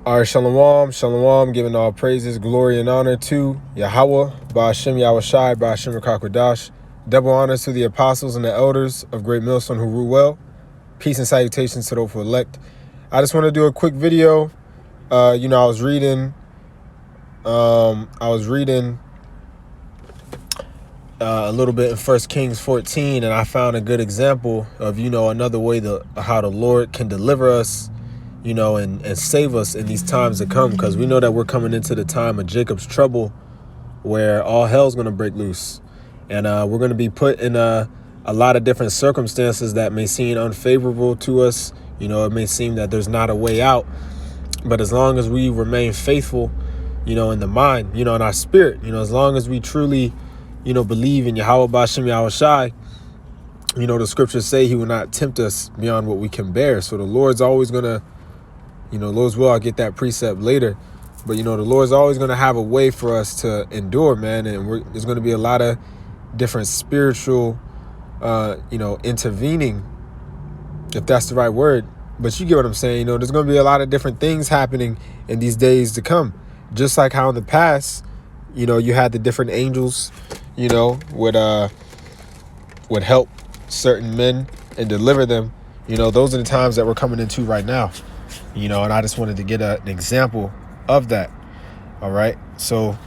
All right, shalom, shalom, giving all praises, glory, and honor to Yahweh, Ba'ashem Yahushai, Ba'ashem Rakakwadash. Double honors to the apostles and the elders of Great Millstone who rule well. Peace and salutations to those who elect. I just want to do a quick video. I was reading a little bit in 1 Kings 14, and I found a good example of, another way how the Lord can deliver us, and save us in these times to come, because we know that we're coming into the time of Jacob's trouble where all hell's going to break loose. And we're going to be put in a lot of different circumstances that may seem unfavorable to us. It may seem that there's not a way out. But as long as we remain faithful, in the mind, in our spirit, as long as we truly, believe in Yahweh Ba'ashem Yahushai, the scriptures say he will not tempt us beyond what we can bear. So the Lord's always going to, Lord's will, I'll get that precept later. But, the Lord's always going to have a way for us to endure, man. And there's going to be a lot of different spiritual, intervening, if that's the right word. But you get what I'm saying. There's going to be a lot of different things happening in these days to come. Just like how in the past, you had the different angels, would help certain men and deliver them. Those are the times that we're coming into right now. And I just wanted to get an example of that. All right. So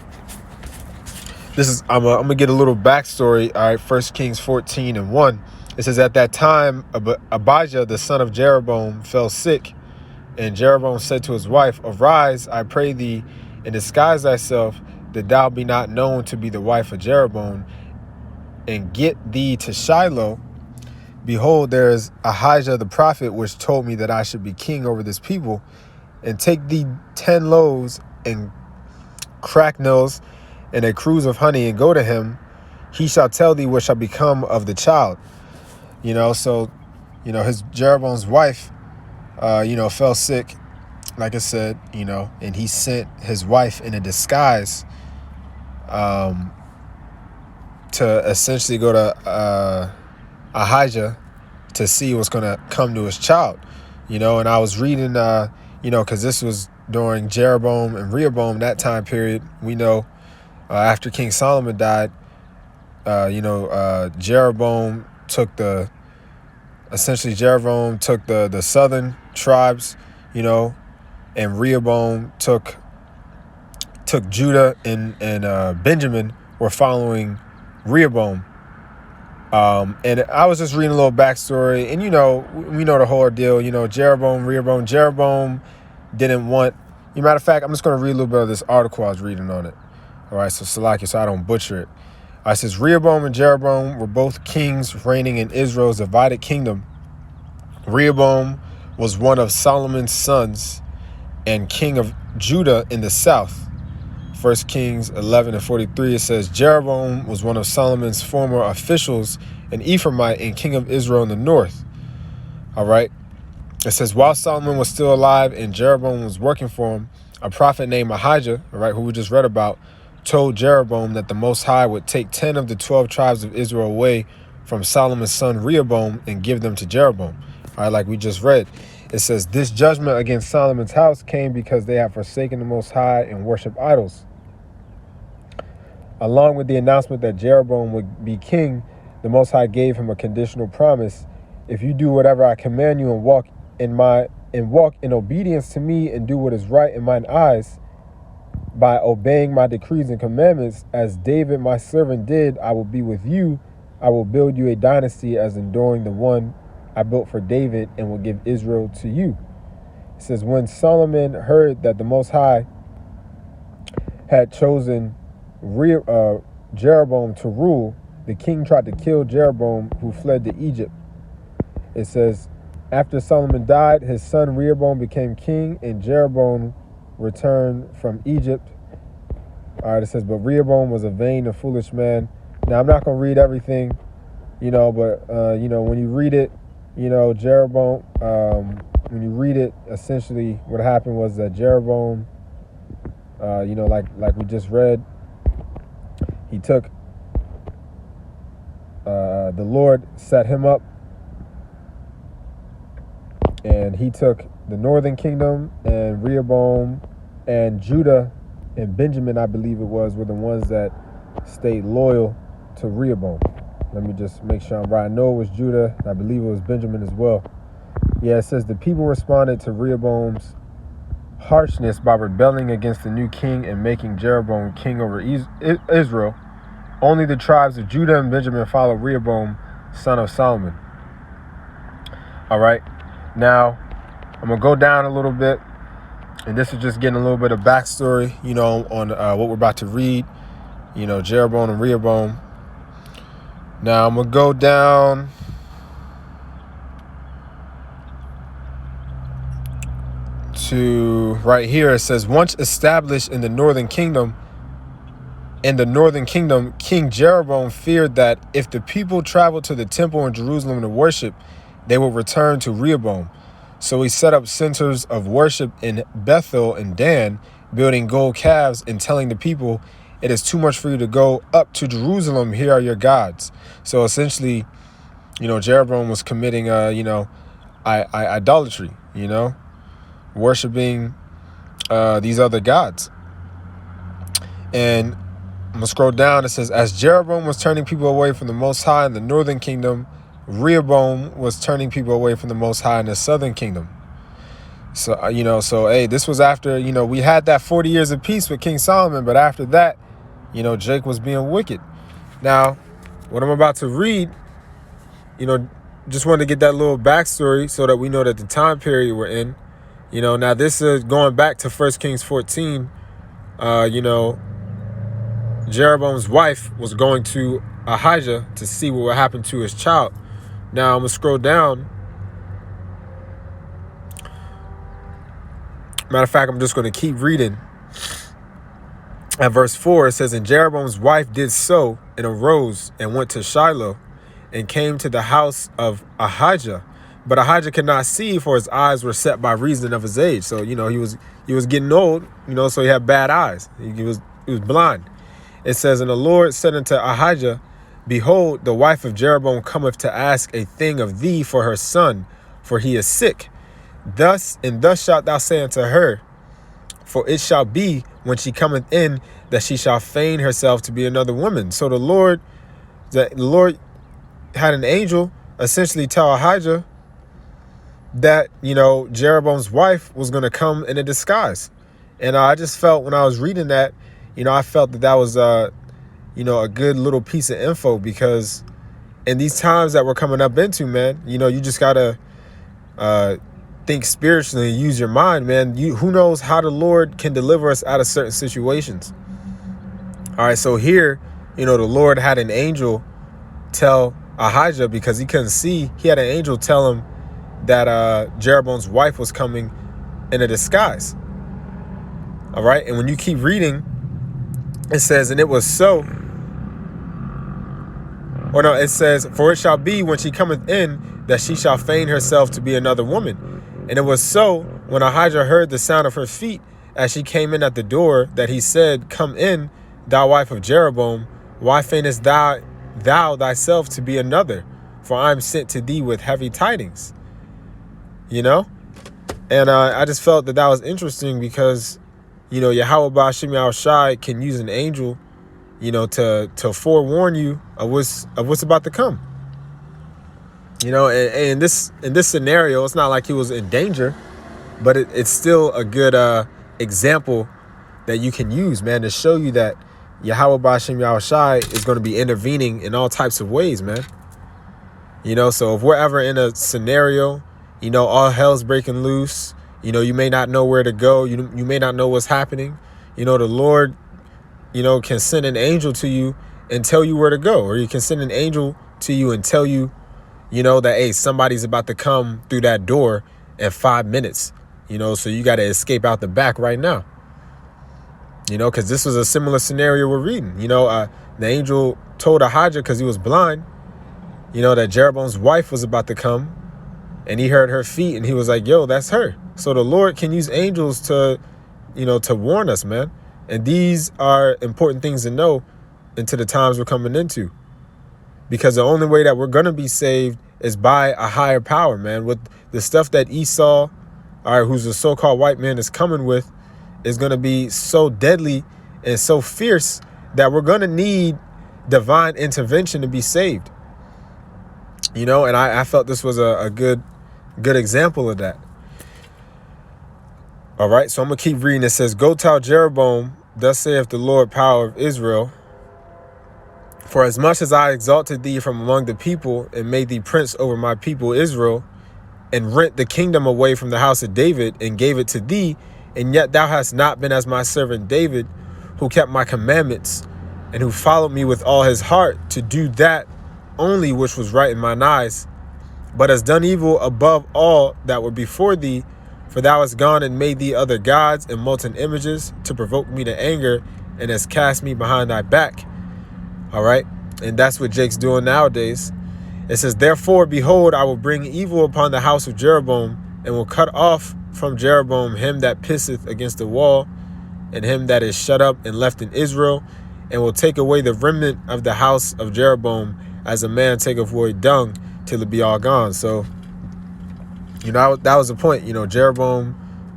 I'm going to get a little backstory. All right. 1 Kings 14:1. It says, at that time, Abijah, the son of Jeroboam, fell sick. And Jeroboam said to his wife, arise, I pray thee, and disguise thyself, that thou be not known to be the wife of Jeroboam, and get thee to Shiloh. Behold, there is Ahijah the prophet, which told me that I should be king over this people. And take thee 10 loaves and cracknels and a cruse of honey, and go to him. He shall tell thee what shall become of the child. So, his Jeroboam's wife, fell sick, like I said, and he sent his wife in a disguise to essentially go to Ahijah to see what's going to come to his child, and I was reading, because this was during Jeroboam and Rehoboam, that time period. We know after King Solomon died, Jeroboam took the southern tribes, and Rehoboam took Judah, and Benjamin were following Rehoboam. And I was just reading a little backstory, and we know the whole ordeal. Jeroboam, Rehoboam. Jeroboam didn't want. Matter of fact, I'm just going to read a little bit of this article I was reading on it. All right, so Salakia, so I don't butcher it. It says, Rehoboam and Jeroboam were both kings reigning in Israel's divided kingdom. Rehoboam was one of Solomon's sons and king of Judah in the south. 1 Kings 11:43, it says, Jeroboam was one of Solomon's former officials, an Ephraimite and king of Israel in the north. All right. It says, while Solomon was still alive and Jeroboam was working for him, a prophet named Ahijah, all right, who we just read about, told Jeroboam that the Most High would take 10 of the 12 tribes of Israel away from Solomon's son Rehoboam and give them to Jeroboam. All right, like we just read. It says, this judgment against Solomon's house came because they have forsaken the Most High and worship idols. Along with the announcement that Jeroboam would be king, the Most High gave him a conditional promise. If you do whatever I command you and walk in obedience to me and do what is right in mine eyes, by obeying my decrees and commandments, as David my servant did, I will be with you. I will build you a dynasty as enduring the one I built for David, and will give Israel to you. It says, when Solomon heard that the Most High had chosen Jeroboam to rule, the king tried to kill Jeroboam, who fled to Egypt. It says, after Solomon died, his son Rehoboam became king, and Jeroboam returned from Egypt. All right, it says, but Rehoboam was a vain and foolish man. Now, I'm not going to read everything, but, when you read it, Jeroboam, when you read it, essentially what happened was that Jeroboam, like we just read, he took, the Lord set him up, and he took the northern kingdom, and Rehoboam and Judah and Benjamin, I believe it was, were the ones that stayed loyal to Rehoboam. Let me just make sure I'm right. I know it was Judah, and I believe it was Benjamin as well. Yeah, it says the people responded to Rehoboam's harshness by rebelling against the new king and making Jeroboam king over Israel. Only the tribes of Judah and Benjamin followed Rehoboam, son of Solomon. All right. Now, I'm going to go down a little bit. And this is just getting a little bit of backstory, on what we're about to read. Jeroboam and Rehoboam. Now, I'm going to go down to right here. It says, once established in the northern kingdom, King Jeroboam feared that if the people traveled to the temple in Jerusalem to worship, they would return to Rehoboam. So he set up centers of worship in Bethel and Dan, building gold calves and telling the people, it is too much for you to go up to Jerusalem. Here are your gods. So essentially, Jeroboam was committing, idolatry, worshiping these other gods. And I'm going to scroll down. It says, as Jeroboam was turning people away from the Most High in the northern kingdom, Rehoboam was turning people away from the Most High in the southern kingdom. So, hey, this was after, we had that 40 years of peace with King Solomon. But after that, Jake was being wicked. Now, what I'm about to read, just wanted to get that little backstory so that we know that the time period we're in. Now this is going back to 1 Kings 14. Jeroboam's wife was going to Ahijah to see what would happen to his child. Now I'm going to scroll down. Matter of fact, I'm just going to keep reading. At verse 4, it says, and Jeroboam's wife did so and arose and went to Shiloh and came to the house of Ahijah. But Ahijah could not see, for his eyes were set by reason of his age. So, he was getting old, so he had bad eyes. He was blind. It says, and the Lord said unto Ahijah, behold, the wife of Jeroboam cometh to ask a thing of thee for her son, for he is sick. Thus shalt thou say unto her, for it shall be when she cometh in that she shall feign herself to be another woman. So the Lord had an angel essentially tell Ahijah that, Jeroboam's wife was going to come in a disguise. And I just felt when I was reading that, I felt that was, a good little piece of info, because in these times that we're coming up into, man, you just got to think spiritually and use your mind, man. Who knows how the Lord can deliver us out of certain situations. All right. So here, the Lord had an angel tell Ahijah, because he couldn't see. He had an angel tell him that Jeroboam's wife was coming in a disguise. All right. And when you keep reading, it says, and it was so. Or no, it says, for it shall be when she cometh in that she shall feign herself to be another woman. And it was so when Ahijah heard the sound of her feet as she came in at the door, that he said, come in, thou wife of Jeroboam. Why feignest thou thyself to be another? For I am sent to thee with heavy tidings. And I just felt that was interesting, because, Yahweh Ba'ashem Yahushai can use an angel, to forewarn you of what's about to come. And in this scenario, it's not like he was in danger, but it's still a good example that you can use, man, to show you that Yahweh Ba'ashem Yahushai is going to be intervening in all types of ways, man. So if we're ever in a scenario, all hell's breaking loose, you may not know where to go. You may not know what's happening. The Lord, can send an angel to you and tell you where to go. Or you can send an angel to you and tell you, that, hey, somebody's about to come through that door in 5 minutes, so you got to escape out the back right now. Because this was a similar scenario we're reading. The angel told Ahijah, because he was blind, that Jeroboam's wife was about to come, and he heard her feet, and he was like, yo, that's her. So the Lord can use angels to warn us, man. And these are important things to know into the times we're coming into. Because the only way that we're going to be saved is by a higher power, man. With the stuff that Esau, all right, who's the so-called white man is coming with, is going to be so deadly and so fierce that we're going to need divine intervention to be saved. You know, and I felt this was a good example of that. All right, so I'm going to keep reading. It says, go tell Jeroboam, thus saith the Lord, power of Israel, for as much as I exalted thee from among the people and made thee prince over my people Israel, and rent the kingdom away from the house of David and gave it to thee, and yet thou hast not been as my servant David, who kept my commandments and who followed me with all his heart to do that only which was right in mine eyes, but hast done evil above all that were before thee, for thou hast gone and made thee other gods and molten images to provoke me to anger, and hast cast me behind thy back. All right. And that's what Jake's doing nowadays. It says, therefore, behold, I will bring evil upon the house of Jeroboam, and will cut off from Jeroboam him that pisseth against the wall, and him that is shut up and left in Israel, and will take away the remnant of the house of Jeroboam, as a man taketh away dung, till it be all gone. So, you know, that was the point. You know, Jeroboam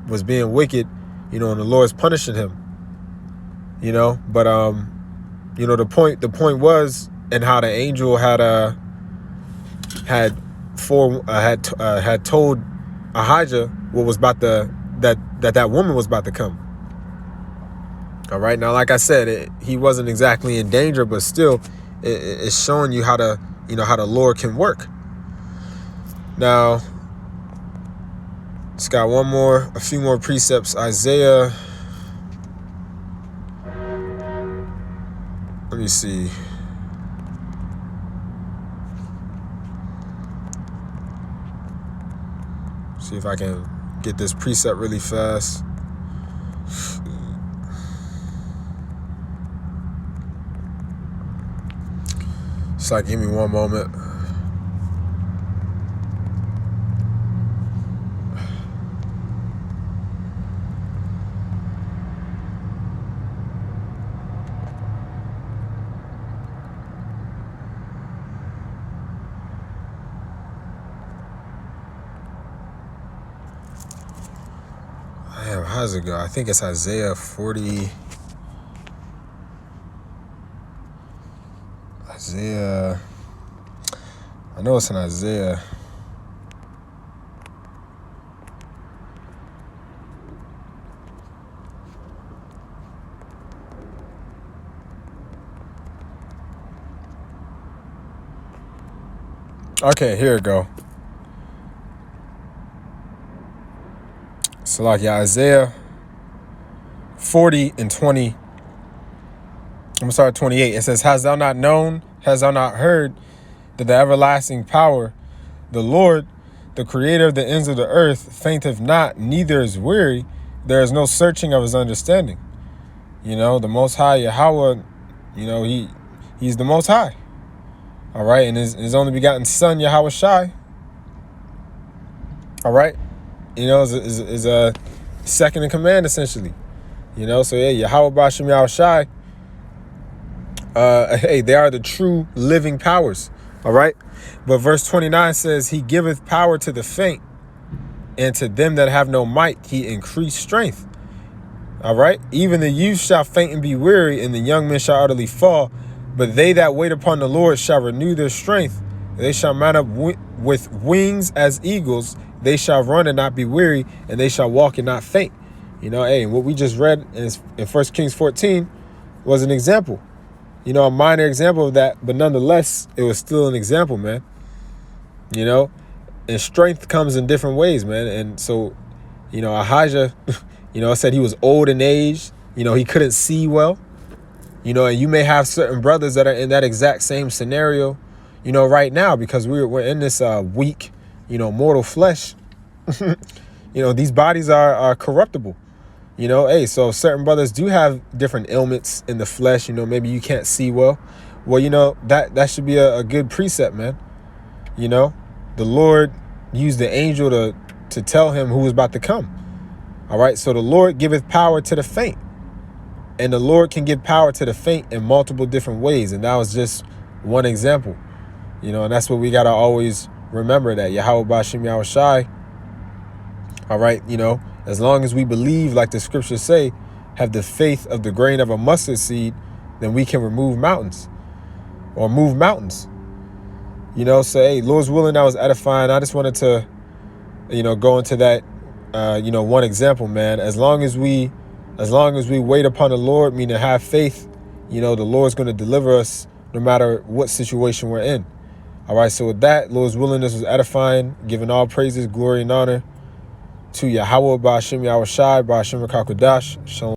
was being wicked, you know, and the Lord's punishing him. You know, but you know, the point was, and how the angel had told Ahijah what was about that woman was about to come. All right, now, like I said, he wasn't exactly in danger, but still, it's showing you how the Lord can work. Now, it's got a few more precepts. Isaiah. Let me see. See if I can get this precept really fast. Just like, give me one moment. Damn, how's it go? I think it's Isaiah 40. I know it's in Isaiah. Okay, here we go. So like, yeah, Isaiah 40 and 20. I'm sorry, 28. It says, hast thou not known, hast thou not heard, that the everlasting power, the Lord, the creator of the ends of the earth, fainteth not, neither is weary. There is no searching of his understanding. You know, the Most High Yahweh, you know, he's the Most High. All right, and his only begotten Son, Yahweh Shai. All right, you know, is a second in command, essentially. You know, so yeah, Yahweh B'Shem Yahweh Shai. Hey, they are the true living powers. All right. But verse 29 says, he giveth power to the faint, and to them that have no might, he increased strength. All right. Even the youth shall faint and be weary, and the young men shall utterly fall. But they that wait upon the Lord shall renew their strength. They shall mount up with wings as eagles. They shall run and not be weary, and they shall walk and not faint. You know, hey, what we just read in 1 Kings 14 was an example. You know, a minor example of that, but nonetheless, it was still an example, man. You know, and strength comes in different ways, man. And so, you know, Ahijah, you know, said he was old in age. You know, he couldn't see well. You know, and you may have certain brothers that are in that exact same scenario, you know, right now, because we're in this weak, you know, mortal flesh. You know, these bodies are corruptible. You know, hey, so certain brothers do have different ailments in the flesh. You know, maybe you can't see well. Well, you know, that should be a good precept, man. You know, the Lord used the angel to tell him who was about to come. All right. So the Lord giveth power to the faint, and the Lord can give power to the faint in multiple different ways. And that was just one example, you know, and that's what we got to always remember, that Yahweh B'Shem Yahweh Shai, All right, as long as we believe, like the scriptures say, have the faith of the grain of a mustard seed, then we can remove mountains or move mountains. So, hey, Lord's willing, that was edifying. I just wanted to, go into that, one example, man. As long as we wait upon the Lord, meaning have faith, the Lord's going to deliver us no matter what situation we're in. All right, so with that, Lord's willing, this was edifying, giving all praises, glory, and honor to Yahweh, Ba'ashem Yahushai, Ba'ashem Rakakwadash. Shalom.